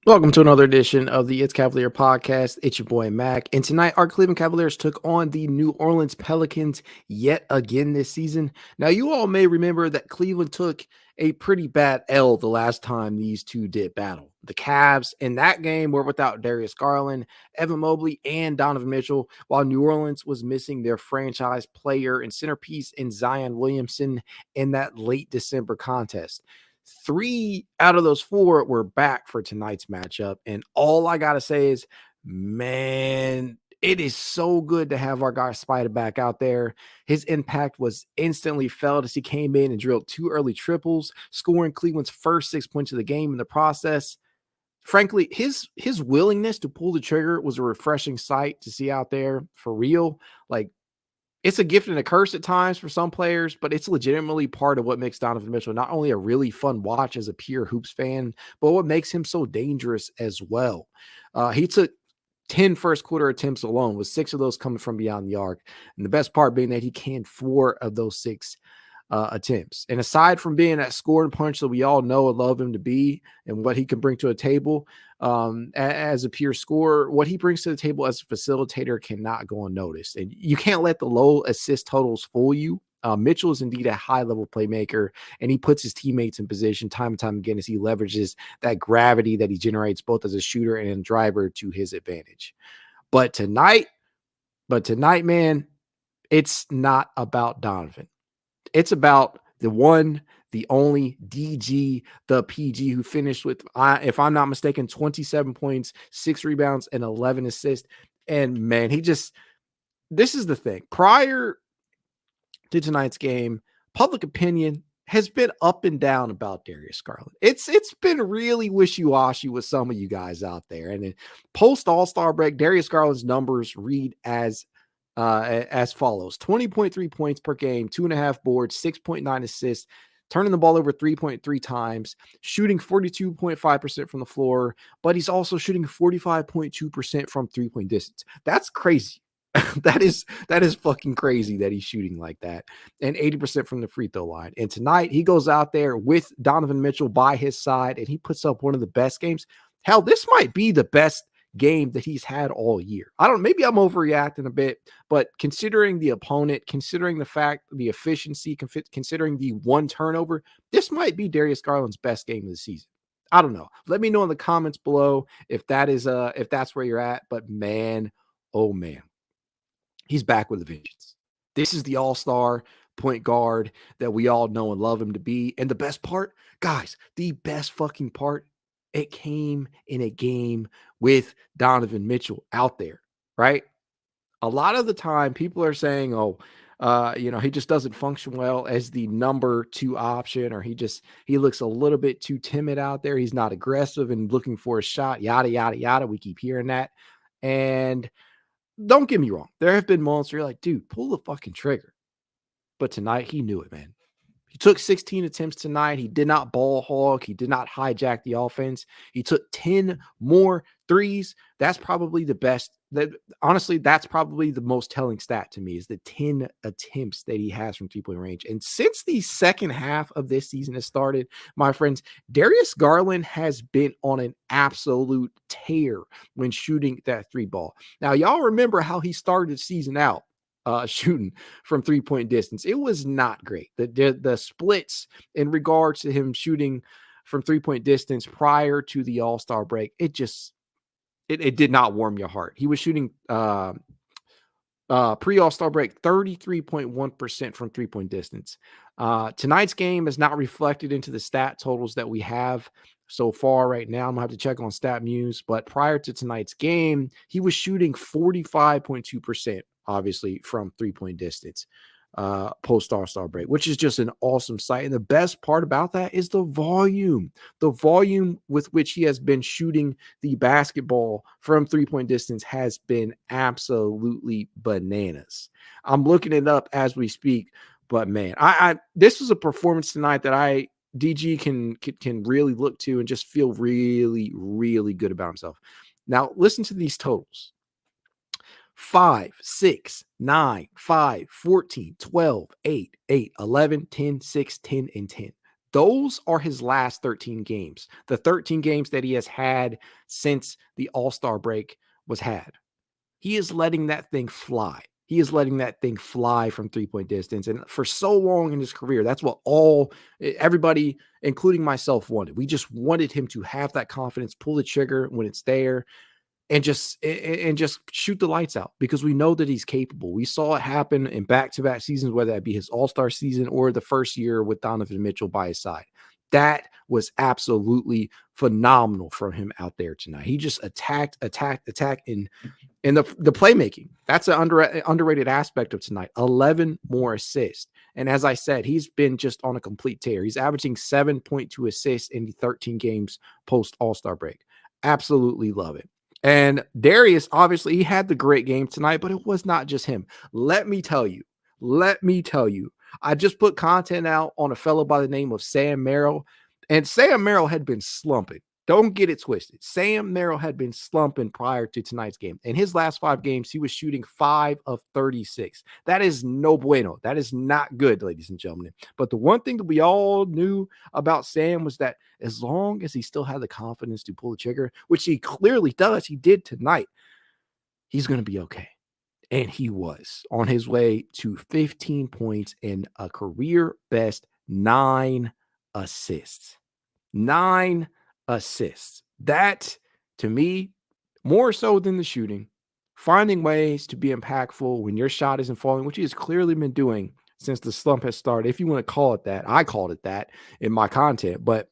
Welcome to another edition of the It's Cavalier podcast. It's your boy Mack. And tonight, our Cleveland Cavaliers took on the New Orleans Pelicans yet again this season. Now, you all may remember that Cleveland took a pretty bad L the last time these two did battle. The Cavs in that game were without Darius Garland, Evan Mobley, and Donovan Mitchell, while New Orleans was missing their franchise player and centerpiece in Zion Williamson in that late December contest. 3 out of those 4 were back for tonight's matchup. And all I got to say is, man, it is so good to have our guy Spider back out there. His impact was instantly felt as he came in and drilled 2 early triples, scoring Cleveland's first 6 points of the game in the process. Frankly, his willingness to pull the trigger was a refreshing sight to see out there for real. Like, it's a gift and a curse at times for some players, but it's legitimately part of what makes Donovan Mitchell not only a really fun watch as a pure hoops fan, but what makes him so dangerous as well. He took 10 first quarter attempts alone, with 6 of those coming from beyond the arc. And the best part being that he canned 4 of those 6 attempts. And aside from being that scoring punch that we all know and love him to be and what he can bring to a table as a pure scorer, what he brings to the table as a facilitator cannot go unnoticed. And you can't let the low assist totals fool you. Mitchell is indeed a high-level playmaker, and he puts his teammates in position time and time again as he leverages that gravity that he generates both as a shooter and a driver to his advantage. But tonight, man, it's not about Donovan. It's about the one, the only DG, the PG, who finished with, if I'm not mistaken, 27 points, 6 rebounds, and 11 assists. And man, this is the thing. Prior to tonight's game, public opinion has been up and down about Darius Garland. It's been really wishy-washy with some of you guys out there. And then post All-Star break, Darius Garland's numbers read as follows: 20.3 points per game, 2.5 boards, 6.9 assists, turning the ball over 3.3 times, shooting 42.5% from the floor, but he's also shooting 45.2% from 3-point distance. That's crazy. that is fucking crazy that he's shooting like that, and 80% from the free throw line. And tonight he goes out there with Donovan Mitchell by his side, and he puts up one of the best games. Hell, this might be the best game that he's had all year. Maybe I'm overreacting a bit, but considering the opponent, considering the fact, the efficiency, considering the 1 turnover, this might be Darius Garland's best game of the season. I don't know. Let me know in the comments below if that's where you're at. But man, oh man, he's back with a vengeance. This is the all-star point guard that we all know and love him to be. And the best part, guys, the best fucking part, it came in a game with Donovan Mitchell out there, right? A lot of the time people are saying, he just doesn't function well as the number 2 option, or he looks a little bit too timid out there. He's not aggressive and looking for a shot, yada, yada, yada. We keep hearing that. And don't get me wrong. There have been moments where you're like, dude, pull the fucking trigger. But tonight he knew it, man. He took 16 attempts tonight. He did not ball hog. He did not hijack the offense. He took 10 more threes. That's probably the best. That's probably the most telling stat to me, is the 10 attempts that he has from 3-point range. And since the second half of this season has started, my friends, Darius Garland has been on an absolute tear when shooting that 3 ball. Now, y'all remember how he started the season out. Shooting from 3-point distance. It was not great. The splits in regards to him shooting from 3-point distance prior to the All-Star break, it did not warm your heart. He was shooting pre-All-Star break 33.1% from 3-point distance. Tonight's game is not reflected into the stat totals that we have so far right now. I'm gonna have to check on StatMuse, but prior to tonight's game, he was shooting 45.2%. Obviously from 3-point distance post All-Star break, which is just an awesome sight. And the best part about that is the volume with which he has been shooting the basketball from 3-point distance has been absolutely bananas. I'm looking it up as we speak, but man, this was a performance tonight that DG can really look to and just feel really, really good about himself. Now listen to these totals. 5, 6, 9, 5, 14, 12, 8, 8, 11, 10, 6, 10, and 10. Those are his last 13 games. The 13 games that he has had since the All-Star break was had. He is letting that thing fly. He is letting that thing fly from three-point distance. And for so long in his career, that's what everybody, including myself, wanted. We just wanted him to have that confidence, pull the trigger when it's there, and just shoot the lights out, because we know that he's capable. We saw it happen in back-to-back seasons, whether that be his All-Star season or the first year with Donovan Mitchell by his side. That was absolutely phenomenal from him out there tonight. He just attacked, and the playmaking. That's an underrated aspect of tonight. 11 more assists. And as I said, he's been just on a complete tear. He's averaging 7.2 assists in the 13 games post All-Star break. Absolutely love it. And Darius, obviously, he had the great game tonight, but it was not just him. Let me tell you, I just put content out on a fellow by the name of Sam Merrill, and Sam Merrill had been slumping. Don't get it twisted. Sam Merrill had been slumping prior to tonight's game. In his last 5 games, he was shooting 5 of 36. That is no bueno. That is not good, ladies and gentlemen. But the one thing that we all knew about Sam was that as long as he still had the confidence to pull the trigger, which he clearly does, he did tonight, he's going to be okay. And he was on his way to 15 points and a career best 9 assists. 9 assists. That, to me, more so than the shooting, finding ways to be impactful when your shot isn't falling, which he has clearly been doing since the slump has started. If you want to call it that, I called it that in my content, but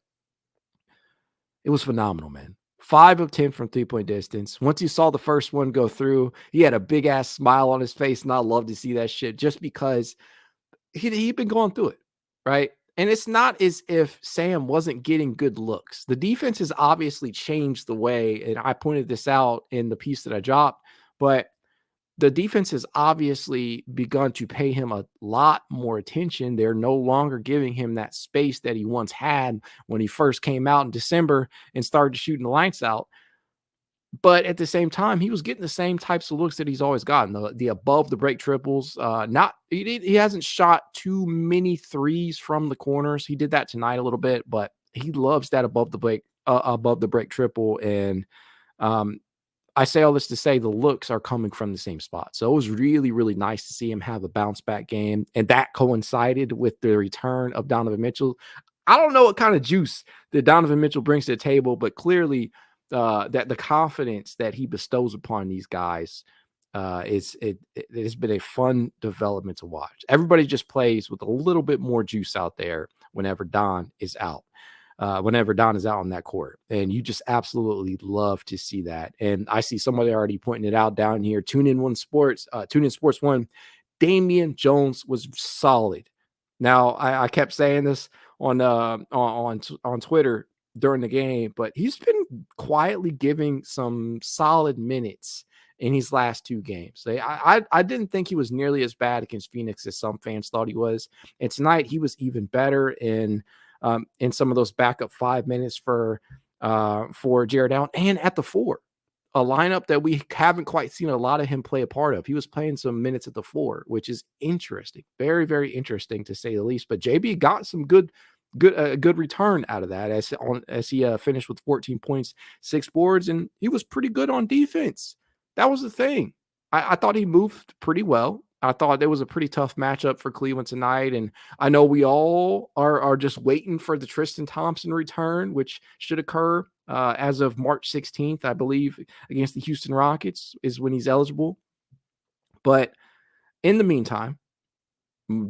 it was phenomenal, man. 5 of 10 from three-point distance. Once you saw the first one go through, he had a big-ass smile on his face, and I love to see that shit just because he'd been going through it, right? And it's not as if Sam wasn't getting good looks. The defense has obviously changed the way, and I pointed this out in the piece that I dropped, but the defense has obviously begun to pay him a lot more attention. They're no longer giving him that space that he once had when he first came out in December and started shooting the lights out. But at the same time, he was getting the same types of looks that he's always gotten, the above the break triples. He hasn't shot too many threes from the corners. He did that tonight a little bit, but he loves that above the break triple. And I say all this to say the looks are coming from the same spot. So it was really, really nice to see him have a bounce back game, and that coincided with the return of Donovan Mitchell. I don't know what kind of juice that Donovan Mitchell brings to the table, but clearly that the confidence that he bestows upon these guys it has been a fun development to watch. Everybody just plays with a little bit more juice out there whenever Don is out. Whenever Don is out on that court, and you just absolutely love to see that. And I see somebody already pointing it out down here. Tune in Sports 1. Damian Jones was solid. Now I kept saying this on Twitter during the game, but he's been quietly giving some solid minutes in his last 2 games. I didn't think he was nearly as bad against Phoenix as some fans thought he was, and tonight he was even better in some of those backup 5 minutes for Jarrett Allen, and at the 4, a lineup that we haven't quite seen a lot of him play a part of. He was playing some minutes at the 4, which is interesting, very, very interesting to say the least. But JB got some good return out of that as he finished with 14 points, 6 boards, and he was pretty good on defense. That was the thing. I thought he moved pretty well. I thought it was a pretty tough matchup for Cleveland tonight, and I know we all are just waiting for the Tristan Thompson return, which should occur as of March 16th, I believe, against the Houston Rockets is when he's eligible. But in the meantime,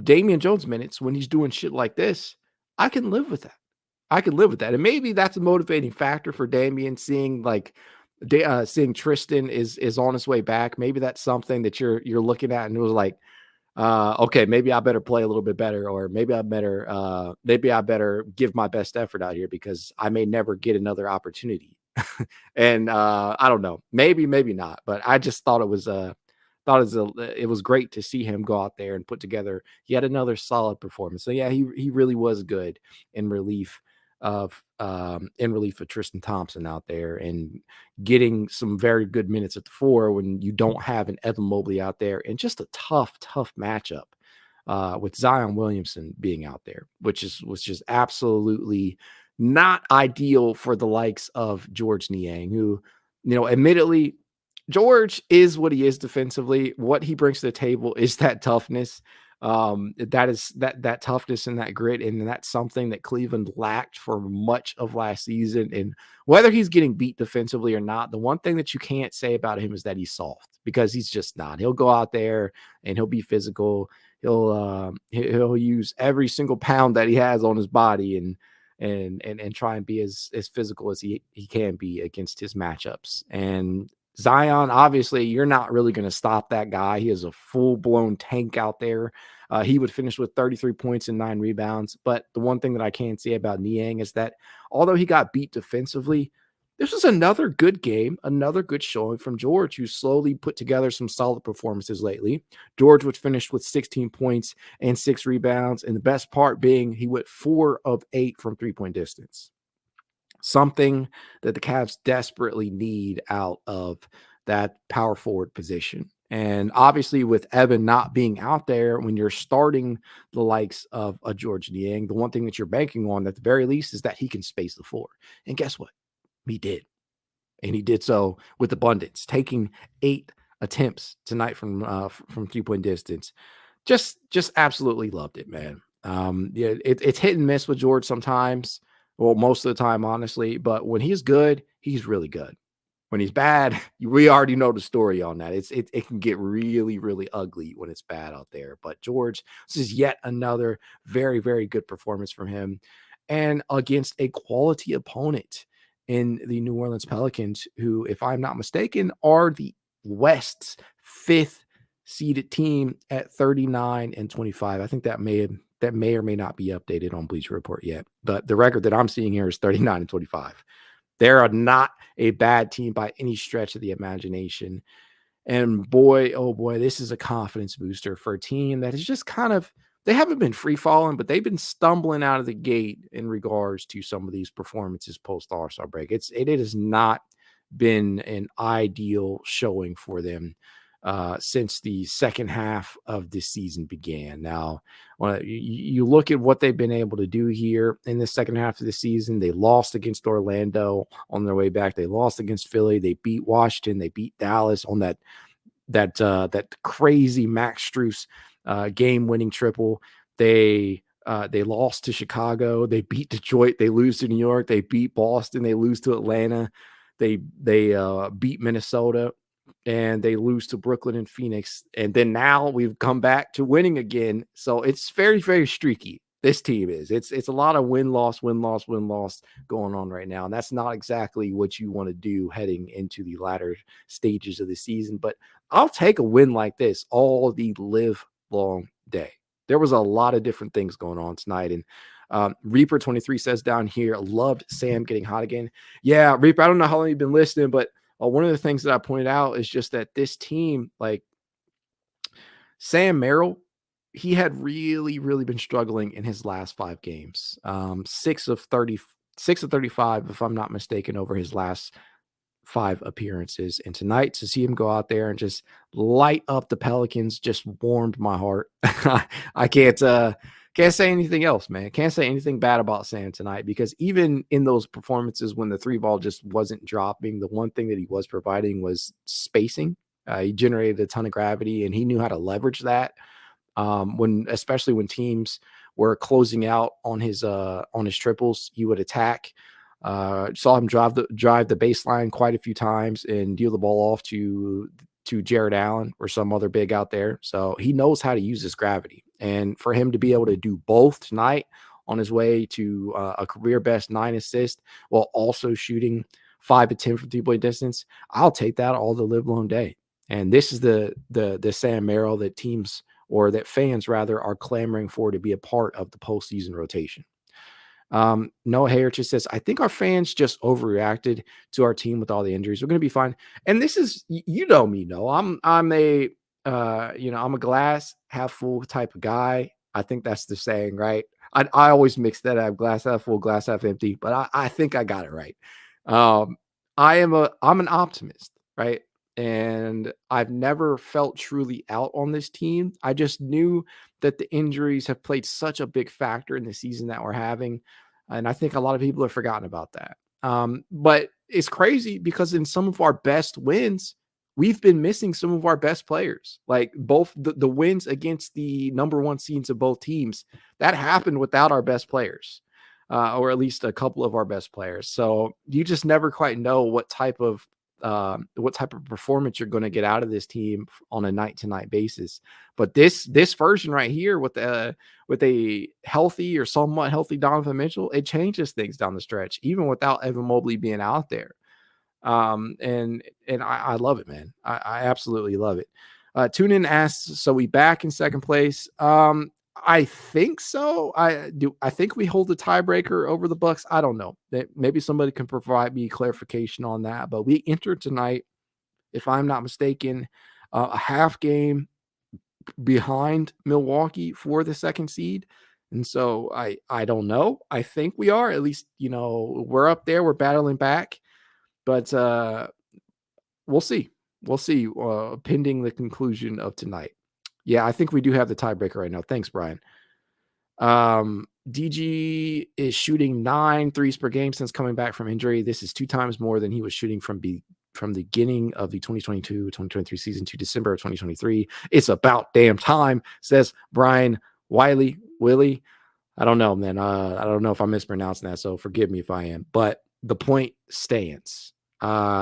Damian Jones minutes when he's doing shit like this, I can live with that. And maybe that's a motivating factor for Damian, seeing Tristan is on his way back. Maybe that's something that you're looking at and it was like, okay, maybe I better play a little bit better, or maybe I better give my best effort out here because I may never get another opportunity. And I don't know, maybe not, but I just thought it was great to see him go out there and put together yet another solid performance. So yeah, he really was good in relief of Tristan Thompson out there and getting some very good minutes at the 4 when you don't have an Evan Mobley out there, and just a tough matchup with Zion Williamson being out there, was just absolutely not ideal for the likes of George Niang, who, admittedly, George is what he is defensively. What he brings to the table is that toughness. That toughness and that grit, and that's something that Cleveland lacked for much of last season. And whether he's getting beat defensively or not, the one thing that you can't say about him is that he's soft, because he's just not. He'll go out there and he'll be physical. He'll use every single pound that he has on his body and try and be as physical as he can be against his matchups. And Zion, obviously, you're not really going to stop that guy. He is a full-blown tank out there. He would finish with 33 points and 9 rebounds. But the one thing that I can say about Niang is that although he got beat defensively, this was another good game, another good showing from George, who slowly put together some solid performances lately. George would finish with 16 points and 6 rebounds, and the best part being he went 4 of 8 from three-point distance. Something that the Cavs desperately need out of that power forward position. And obviously, with Evan not being out there, when you're starting the likes of a George Niang, the one thing that you're banking on at the very least is that he can space the floor. And guess what? He did. And he did so with abundance, taking 8 attempts tonight from three-point distance. Just absolutely loved it, man. Yeah, it's hit and miss with George sometimes. Well, most of the time, honestly. But when he's good, he's really good. When he's bad, we already know the story on that. It can get really, really ugly when it's bad out there. But George, this is yet another very, very good performance from him, and against a quality opponent in the New Orleans Pelicans, who, if I'm not mistaken, are the West's 5th seeded team at 39-25. I think that may or may not be updated on Bleacher Report yet, but the record that I'm seeing here is 39-25. They are not a bad team by any stretch of the imagination. And boy, oh boy, this is a confidence booster for a team that is just they haven't been free falling, but they've been stumbling out of the gate in regards to some of these performances post All-Star break. It has not been an ideal showing for them since the second half of this season began. Now, you look at what they've been able to do here in the second half of the season. They lost against Orlando on their way back. They lost against Philly. They beat Washington. They beat Dallas on that crazy Max Strus game-winning triple. They lost to Chicago. They beat Detroit. They lose to New York. They beat Boston. They lose to Atlanta. They beat Minnesota, and they lose to Brooklyn and Phoenix. And then now we've come back to winning again. So it's very, very streaky. This team is. It's a lot of win-loss going on right now. And that's not exactly what you want to do heading into the latter stages of the season. But I'll take a win like this all the live long day. There was a lot of different things going on tonight. And Reaper 23 says down here, loved Sam getting hot again. Yeah, Reaper, I don't know how long you've been listening, but one of the things that I pointed out is just that this team, like Sam Merrill, he had really, really been struggling in his last 5 games. 6 of 35, if I'm not mistaken, over his last 5 appearances. And tonight, to see him go out there and just light up the Pelicans just warmed my heart. I can't say anything else, man. Can't say anything bad about Sam tonight, because even in those performances when the 3 ball just wasn't dropping, the one thing that he was providing was spacing. He generated a ton of gravity, and he knew how to leverage that. Especially when teams were closing out on his triples, he would attack. Saw him drive the baseline quite a few times and deal the ball off to Jarrett Allen or some other big out there. So he knows how to use his gravity. And for him to be able to do both tonight on his way to a career best 9 assists while also shooting 5 of 10 from three-point distance, I'll take that all the live long day. And this is the Sam Merrill that teams, or that fans rather, are clamoring for to be a part of the postseason rotation. Noah Hayer just says, I think our fans just overreacted to our team with all the injuries. We're going to be fine. And this is, you know me, no, I'm a glass half full type of guy. I think that's the saying, right? I always mix that up, glass half full, glass half empty, but I think I got it right. I'm an optimist, right? And I've never felt truly out on this team. I just knew that the injuries have played such a big factor in the season that we're having. And I think a lot of people have forgotten about that. But it's crazy because in some of our best wins, we've been missing some of our best players. Like both the wins against the number one seeds of both teams, that happened without our best players, or at least a couple of our best players. So you just never quite know what type of performance you're going to get out of this team on a night to night basis. But this version right here with a healthy or somewhat healthy Donovan Mitchell, it changes things down the stretch, even without Evan Mobley being out there. And I love it, man. I absolutely love it. Tune in asks, so we back in second place? I think so. I think we hold the tiebreaker over the Bucks. I don't know. Maybe somebody can provide me clarification on that. But we entered tonight, if I'm not mistaken, a half game behind Milwaukee for the second seed. And so I don't know. I think we are. At least, we're up there. We're battling back. But we'll see. We'll see, pending the conclusion of tonight. Yeah, I think we do have the tiebreaker right now. Thanks, Brian. DG is shooting 9 threes per game since coming back from injury. This is 2 times more than he was shooting from the beginning of the 2022-2023 season to December of 2023. It's about damn time, says Brian Wiley. I don't know, man. I don't know if I'm mispronouncing that, so forgive me if I am. But the point stands.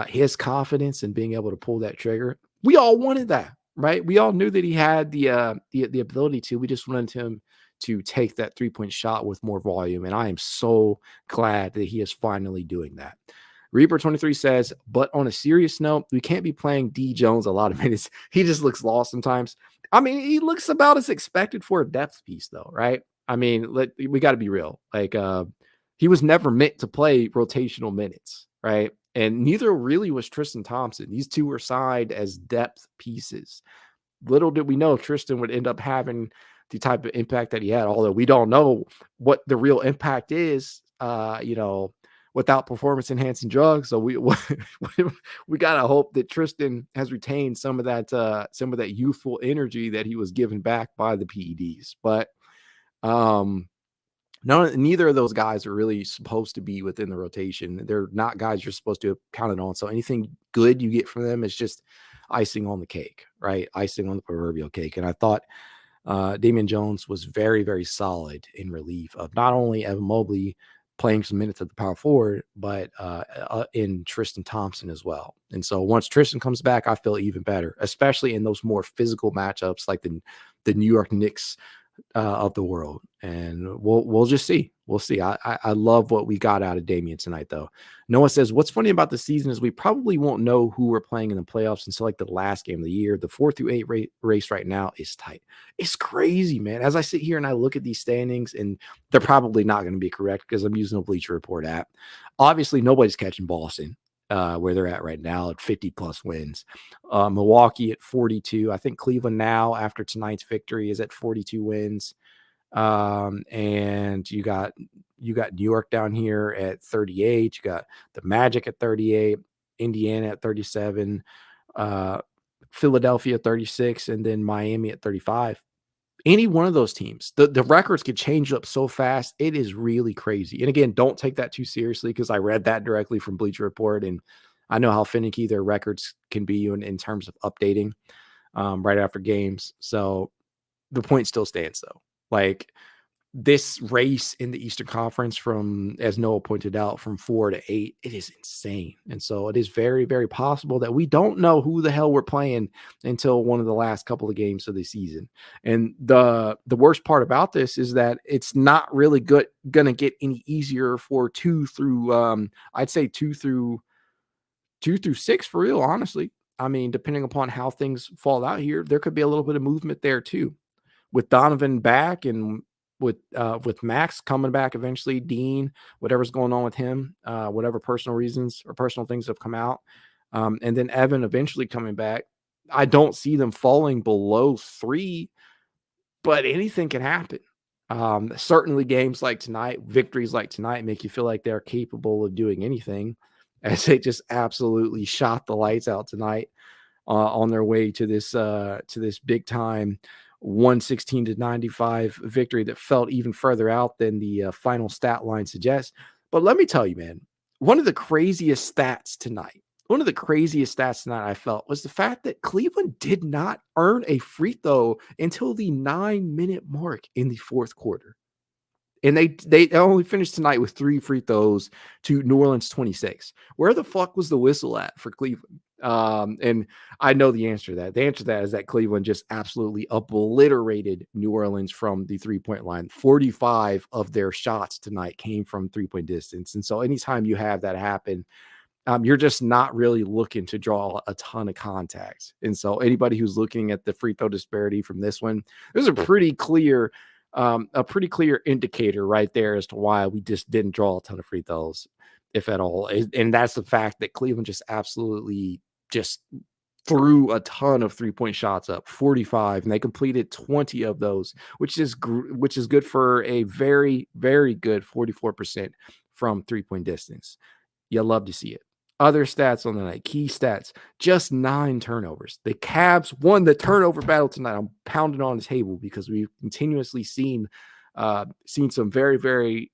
His confidence in being able to pull that trigger, we all wanted that, right? We all knew that he had the ability to. We just wanted him to take that 3-point shot with more volume, and I am so glad that he is finally doing that. Reaper 23 says, but on a serious note, we can't be playing D Jones a lot of minutes. He just looks lost sometimes. I mean, he looks about as expected for a depth piece, though, right? I mean, we got to be real. Like, he was never meant to play rotational minutes, right? And neither really was Tristan Thompson. These two were signed as depth pieces. Little did we know Tristan would end up having the type of impact that he had, although we don't know what the real impact is, without performance enhancing drugs. So we got to hope that Tristan has retained some of that youthful energy that he was given back by the PEDs. But neither of those guys are really supposed to be within the rotation. They're not guys you're supposed to count it on. So anything good you get from them is just icing on the cake, right? Icing on the proverbial cake. And I thought Damian Jones was very, very solid in relief of not only Evan Mobley playing some minutes at the power forward, but in Tristan Thompson as well. And so once Tristan comes back, I feel even better, especially in those more physical matchups like the New York Knicks of the world. And we'll just see. We'll see. I love what we got out of Damian tonight, though. Noah says, what's funny about the season is we probably won't know who we're playing in the playoffs until like the last game of the year. The 4-8 race right now is tight. It's crazy, man. As I sit here and I look at these standings, and they're probably not going to be correct because I'm using a Bleacher Report app. Obviously, nobody's catching Boston where they're at right now at 50 plus wins. Milwaukee at 42. I think Cleveland now, after tonight's victory, is at 42 wins. And you got New York down here at 38. You got the Magic at 38, Indiana at 37, Philadelphia 36, and then Miami at 35. Any one of those teams, the records could change up so fast. It is really crazy. And again, don't take that too seriously because I read that directly from Bleacher Report, and I know how finicky their records can be in terms of updating right after games. So the point still stands, though. Like, this race in the Eastern Conference from, as Noah pointed out, from 4 to 8, it is insane. And so it is very, very possible that we don't know who the hell we're playing until one of the last couple of games of the season. And the worst part about this is that it's not really going to get any easier for 2 through, I'd say 2 through 6 for real, honestly. I mean, depending upon how things fall out here, there could be a little bit of movement there too. With Donovan back and with Max coming back eventually, Dean, whatever's going on with him, whatever personal reasons or personal things have come out, and then Evan eventually coming back, I don't see them falling below 3, but anything can happen. Certainly games like tonight, victories like tonight make you feel like they're capable of doing anything, as they just absolutely shot the lights out tonight on their way to this big time 116-95 victory that felt even further out than the final stat line suggests. But let me tell you, man, one of the craziest stats tonight, I felt was the fact that Cleveland did not earn a free throw until the 9-minute mark in the fourth quarter. And they only finished tonight with 3 free throws to New Orleans 26. Where the fuck was the whistle at for Cleveland? And I know the answer to that. The answer to that is that Cleveland just absolutely obliterated New Orleans from the three-point line. 45 of their shots tonight came from three-point distance. And so anytime you have that happen, you're just not really looking to draw a ton of contacts. And so anybody who's looking at the free throw disparity from this one, there's a pretty clear indicator right there as to why we just didn't draw a ton of free throws, if at all. And that's the fact that Cleveland just absolutely just threw a ton of 3-point shots up, 45, and they completed 20 of those, which is good for a very, very good 44% from 3-point distance. You love to see it. Other stats on the night, key stats, just 9 turnovers. The Cavs won the turnover battle tonight. I'm pounding on the table because we've continuously seen some very, very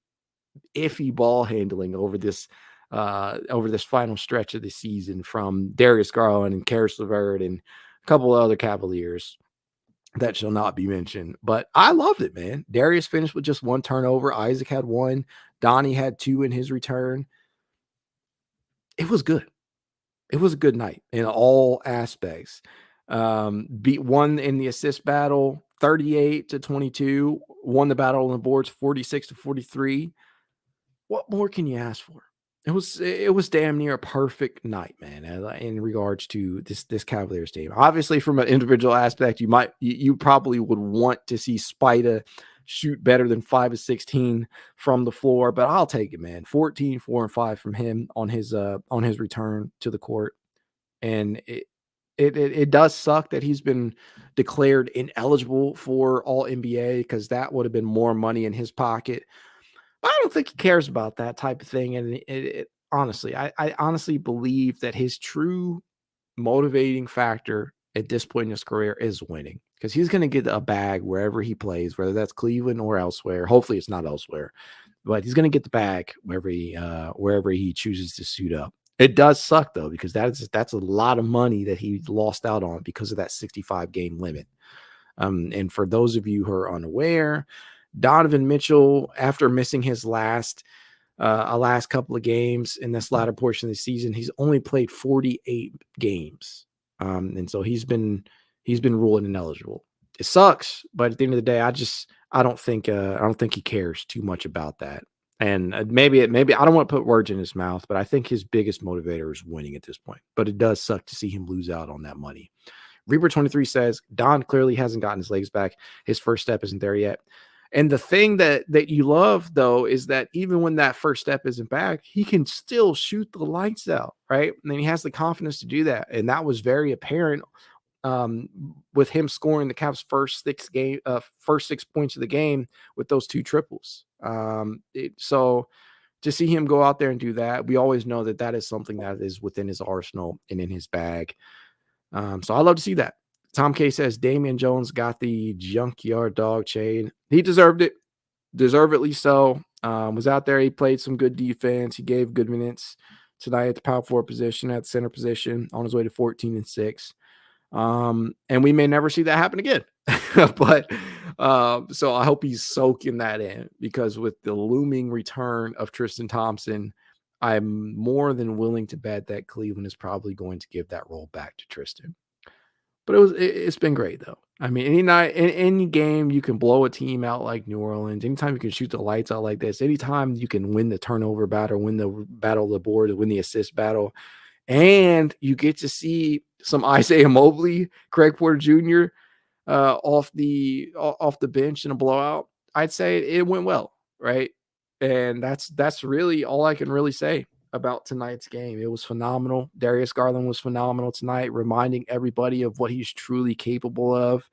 iffy ball handling over this final stretch of the season from Darius Garland and Caris LeVert and a couple of other Cavaliers that shall not be mentioned. But I loved it, man. Darius finished with just 1 turnover. Isaac had 1. Donnie had 2 in his return. It was good. It was a good night in all aspects. Beat one in the assist battle, 38-22. Won the battle on the boards, 46-43. What more can you ask for? It was damn near a perfect night, man, in regards to this Cavaliers team. Obviously, from an individual aspect, you probably would want to see Spida shoot better than 5 of 16 from the floor, but I'll take it, man. 14, 4, and 5 from him on his return to the court. And it does suck that he's been declared ineligible for All NBA, because that would have been more money in his pocket. I don't think he cares about that type of thing. And honestly, I honestly believe that his true motivating factor at this point in his career is winning, because he's going to get a bag wherever he plays, whether that's Cleveland or elsewhere. Hopefully it's not elsewhere, but he's going to get the bag wherever he chooses to suit up. It does suck though, because that's a lot of money that he lost out on because of that 65 game limit. And for those of you who are unaware, Donovan Mitchell, after missing his last couple of games in this latter portion of the season, he's only played 48 games. And so he's been ruled ineligible. It sucks, but at the end of the day, I don't think he cares too much about that. And maybe I don't want to put words in his mouth, but I think his biggest motivator is winning at this point. But it does suck to see him lose out on that money. Reaper23 says Don clearly hasn't gotten his legs back. His first step isn't there yet. And the thing that you love, though, is that even when that first step isn't back, he can still shoot the lights out, right? And he has the confidence to do that. And that was very apparent with him scoring the Cavs' first 6 points of the game with those 2 triples. So to see him go out there and do that, we always know that is something that is within his arsenal and in his bag. So I love to see that. Tom K says Damian Jones got the junkyard dog chain. He deserved it. Deservedly so. Was out there. He played some good defense. He gave good minutes tonight at the power forward position, at center position, on his way to 14 and 6. And we may never see that happen again. But so I hope he's soaking that in, because with the looming return of Tristan Thompson, I'm more than willing to bet that Cleveland is probably going to give that role back to Tristan. But it's been great though. I mean, any night, in any game, you can blow a team out like New Orleans. Anytime you can shoot the lights out like this, anytime you can win the turnover battle, win the battle of the board, win the assist battle, and you get to see some Isaiah Mobley, Craig Porter Jr. Off the bench in a blowout, I'd say it went well, right? And that's really all I can really say about tonight's game. It was phenomenal. Darius Garland was phenomenal tonight, reminding everybody of what he's truly capable of.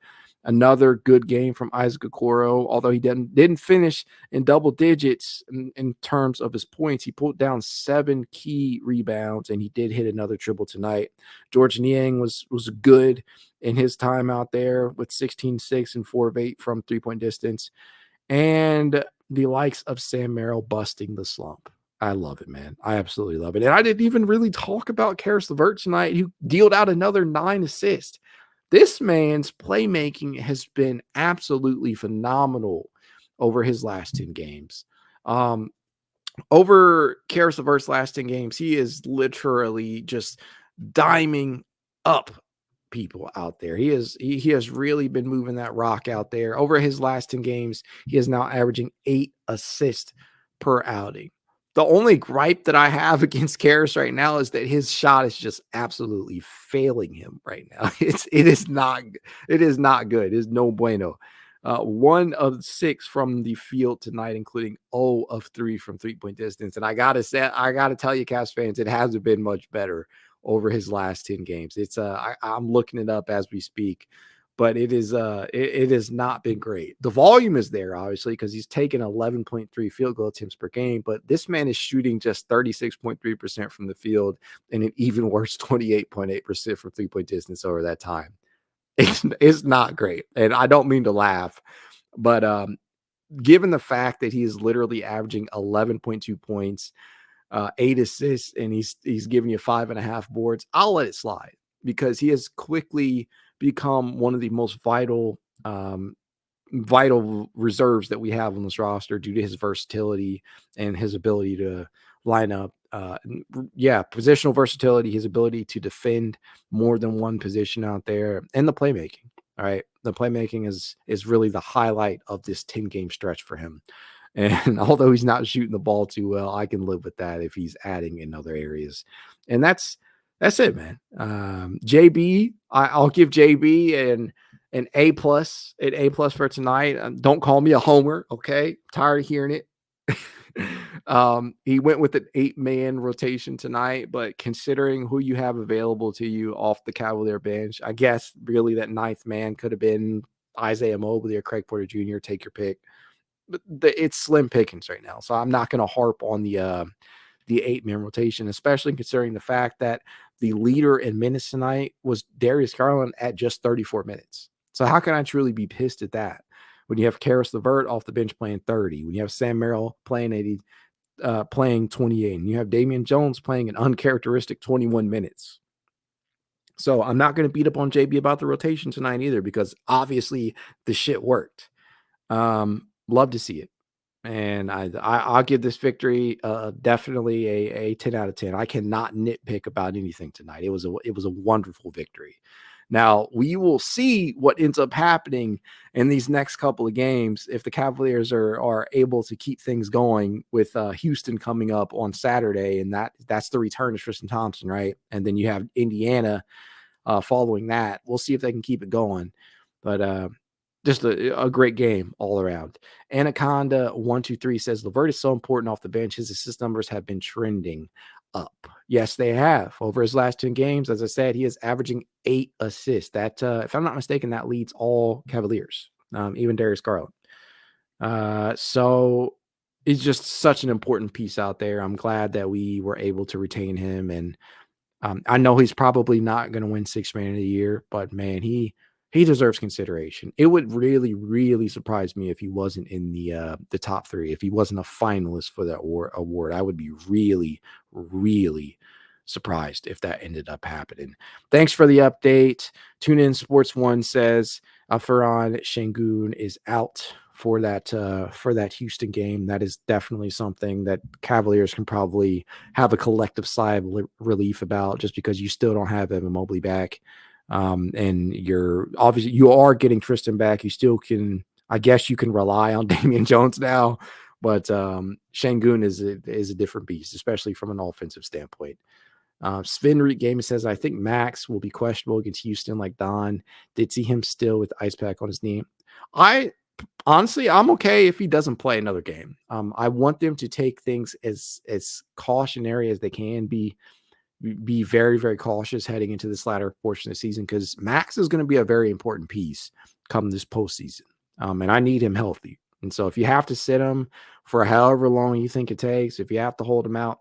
Another good game from Isaac Okoro, although he didn't finish in double digits in terms of his points. He pulled down 7 key rebounds, and he did hit another triple tonight. George Niang was good in his time out there with 16-6 and 4 of 8 from three-point distance. And the likes of Sam Merrill busting the slump. I love it, man. I absolutely love it. And I didn't even really talk about Caris LeVert tonight, who dealed out another 9 assists. This man's playmaking has been absolutely phenomenal over his last 10 games. Over Caris LeVert's last 10 games, he is literally just diming up people out there. He has really been moving that rock out there. Over his last 10 games, he is now averaging 8 assists per outing. The only gripe that I have against Caris right now is that his shot is just absolutely failing him right now. It is not good. It is no bueno. 1 of 6 from the field tonight, including 0 of 3 from three-point distance. And I gotta tell you, Cavs fans, it hasn't been much better over his last 10 games. It's I'm looking it up as we speak, but it has not been great. The volume is there, obviously, because he's taken 11.3 field goal attempts per game, but this man is shooting just 36.3% from the field and an even worse 28.8% from three-point distance over that time. It's not great. And I don't mean to laugh, but given the fact that he is literally averaging 11.2 points, 8 assists, and he's giving you 5.5 boards, I'll let it slide because he has quickly become one of the most vital reserves that we have on this roster due to his versatility and his ability to line up. Positional versatility, his ability to defend more than one position out there, and the playmaking. All right. The playmaking is really the highlight of this 10-game stretch for him. And although he's not shooting the ball too well, I can live with that if he's adding in other areas. And that's it, man. JB, I'll give JB an A+, an A+ for tonight. Don't call me a homer, okay? Tired of hearing it. He went with an 8-man rotation tonight, but considering who you have available to you off the Cavalier bench, I guess really that 9th man could have been Isaiah Mobley or Craig Porter Jr. Take your pick. But it's slim pickings right now, so I'm not going to harp on the 8-man rotation, especially considering the fact that the leader in minutes tonight was Darius Garland at just 34 minutes. So how can I truly be pissed at that? When you have Caris LeVert off the bench playing 30, when you have Sam Merrill playing 28, and you have Damian Jones playing an uncharacteristic 21 minutes. So I'm not going to beat up on JB about the rotation tonight either, because obviously the shit worked. Love to see it. And I'll give this victory definitely a 10 out of 10. I cannot nitpick about anything tonight. It was a wonderful victory. Now, we will see what ends up happening in these next couple of games if the Cavaliers are able to keep things going with Houston coming up on Saturday, and that's the return of Tristan Thompson, right? And then you have Indiana following that. We'll see if they can keep it going. But just a great game all around. Anaconda123 says LeVert is so important off the bench. His assist numbers have been trending up. Yes, they have. Over his last 10 games, as I said, he is averaging 8 assists. That, if I'm not mistaken, that leads all Cavaliers, even Darius Garland. So he's just such an important piece out there. I'm glad that we were able to retain him. And I know he's probably not going to win 6th Man of the Year, but man, he deserves consideration. It would really, really surprise me if he wasn't in the top 3, if he wasn't a finalist for that award. I would be really, really surprised if that ended up happening. Thanks for the update. Tune in Sports One says Ferhan Şengün is out for that Houston game. That is definitely something that Cavaliers can probably have a collective sigh of relief about, just because you still don't have Evan Mobley back. And you are getting Tristan back. You still can, I guess you can rely on Damian Jones now, but Şengün is a different beast, especially from an offensive standpoint. Sven Reed Gamer says, I think Max will be questionable against Houston like Don. Did see him still with the ice pack on his knee. Honestly, I'm okay if he doesn't play another game. I want them to take things as cautionary as they can be very, very cautious heading into this latter portion of the season, because Max is going to be a very important piece come this postseason. And I need him healthy. And so if you have to sit him for however long you think it takes, if you have to hold him out,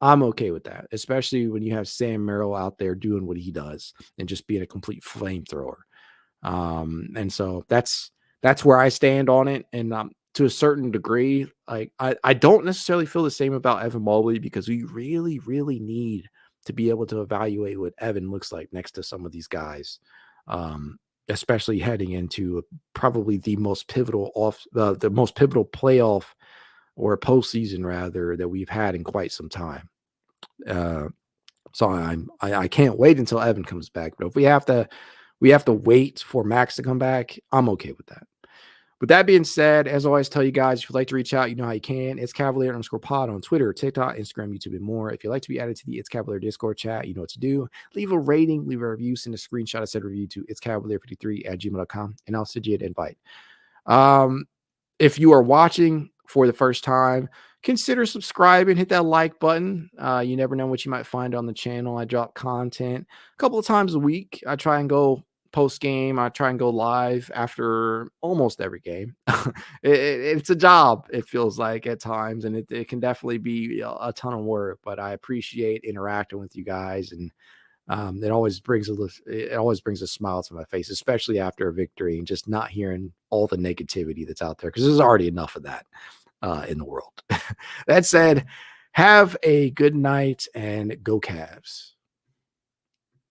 I'm okay with that, especially when you have Sam Merrill out there doing what he does and just being a complete flamethrower. And so that's where I stand on it. And to a certain degree, like I don't necessarily feel the same about Evan Mobley, because we really, really need to be able to evaluate what Evan looks like next to some of these guys. Especially heading into probably the most pivotal the most pivotal playoff or postseason rather that we've had in quite some time. So I can't wait until Evan comes back. But if we have to wait for Max to come back, I'm okay with that. With that being said, as always, tell you guys, if you'd like to reach out, you know how you can. It's Cavalier_pod on Twitter, TikTok, Instagram, YouTube, and more. If you'd like to be added to the It's Cavalier Discord chat, you know what to do. Leave a rating, leave a review, send a screenshot of said review to itscavalier53@gmail.com, and I'll send you an invite. If you are watching for the first time, consider subscribing, hit that like button. You never know what you might find on the channel. I drop content a couple of times a week. I try and go post game. I try and go live after almost every game. It's a job, it feels like at times, and it can definitely be a ton of work, but I appreciate interacting with you guys, and it always brings a smile to my face, especially after a victory, and just not hearing all the negativity that's out there, because there's already enough of that in the world. That said, have a good night and go Cavs.